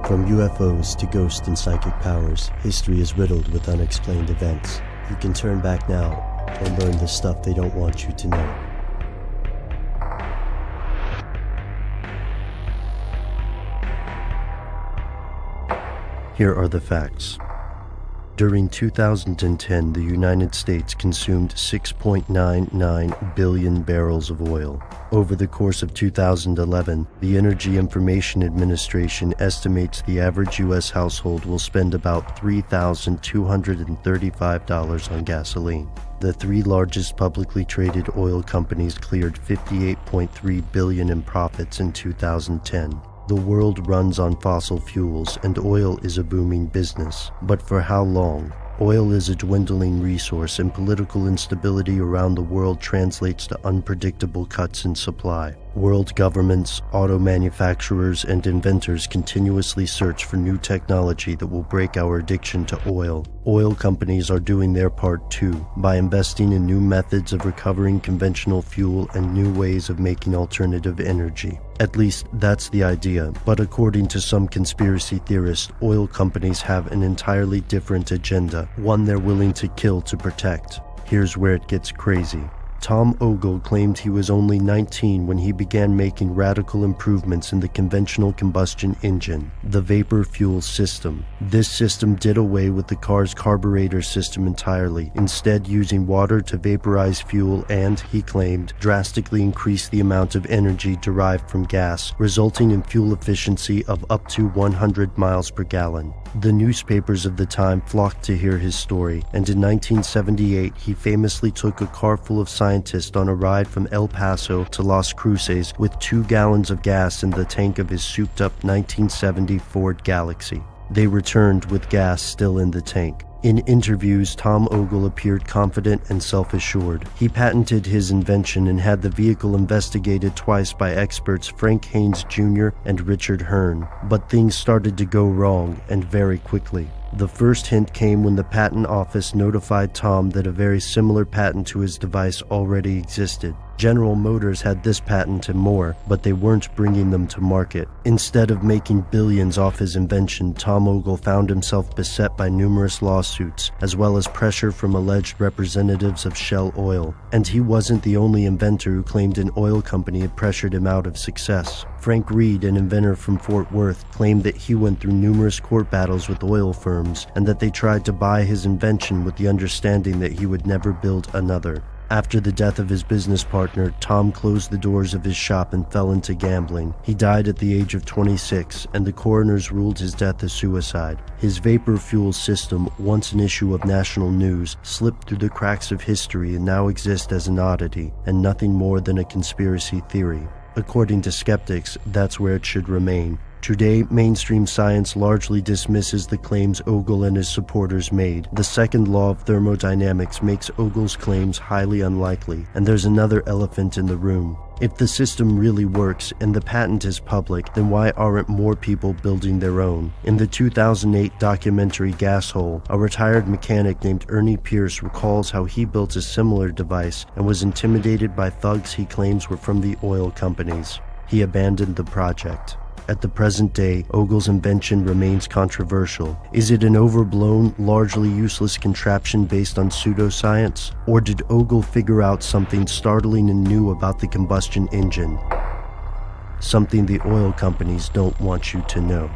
From UFOs to ghost and psychic powers, history is riddled with unexplained events. You can turn back now and learn the stuff they don't want you to know. Here are the facts. During 2010, the United States consumed 6.99 billion barrels of oil. Over the course of 2011, the Energy Information Administration estimates the average U.S. household will spend about $3,235 on gasoline. The three largest publicly traded oil companies cleared $58.3 billion in profits in 2010. The world runs on fossil fuels, and oil is a booming business. But for how long? Oil is a dwindling resource, and political instability around the world translates to unpredictable cuts in supply. World governments, auto manufacturers, and inventors continuously search for new technology that will break our addiction to oil. Oil companies are doing their part too, by investing in new methods of recovering conventional fuel and new ways of making alternative energy. At least that's the idea, but according to some conspiracy theorists, oil companies have an entirely different agenda, one they're willing to kill to protect. Here's where it gets crazy. Tom Ogle claimed he was only 19 when he began making radical improvements in the conventional combustion engine, the vapor fuel system. This system did away with the car's carburetor system entirely, instead using water to vaporize fuel and, he claimed, drastically increase the amount of energy derived from gas, resulting in fuel efficiency of up to 100 miles per gallon. The newspapers of the time flocked to hear his story, and in 1978 he famously took a car full of scientists on a ride from El Paso to Las Cruces with 2 gallons of gas in the tank of his souped-up 1970 Ford Galaxy. They returned with gas still in the tank. In interviews, Tom Ogle appeared confident and self-assured. He patented his invention and had the vehicle investigated twice by experts Frank Haynes Jr. and Richard Hearn. But things started to go wrong, and very quickly. The first hint came when the patent office notified Tom that a very similar patent to his device already existed. General Motors had this patent and more, but they weren't bringing them to market. Instead of making billions off his invention, Tom Ogle found himself beset by numerous lawsuits, as well as pressure from alleged representatives of Shell Oil. And he wasn't the only inventor who claimed an oil company had pressured him out of success. Frank Reed, an inventor from Fort Worth, claimed that he went through numerous court battles with oil firms, and that they tried to buy his invention with the understanding that he would never build another. After the death of his business partner, Tom closed the doors of his shop and fell into gambling. He died at the age of 26, and the coroners ruled his death a suicide. His vapor fuel system, once an issue of national news, slipped through the cracks of history and now exists as an oddity, and nothing more than a conspiracy theory. According to skeptics, that's where it should remain. Today, mainstream science largely dismisses the claims Ogle and his supporters made. The second law of thermodynamics makes Ogle's claims highly unlikely, and there's another elephant in the room. If the system really works and the patent is public, then why aren't more people building their own? In the 2008 documentary Gas Hole, a retired mechanic named Ernie Pierce recalls how he built a similar device and was intimidated by thugs he claims were from the oil companies. He abandoned the project. At the present day, Ogle's invention remains controversial. Is it an overblown, largely useless contraption based on pseudoscience? Or did Ogle figure out something startling and new about the combustion engine? Something the oil companies don't want you to know.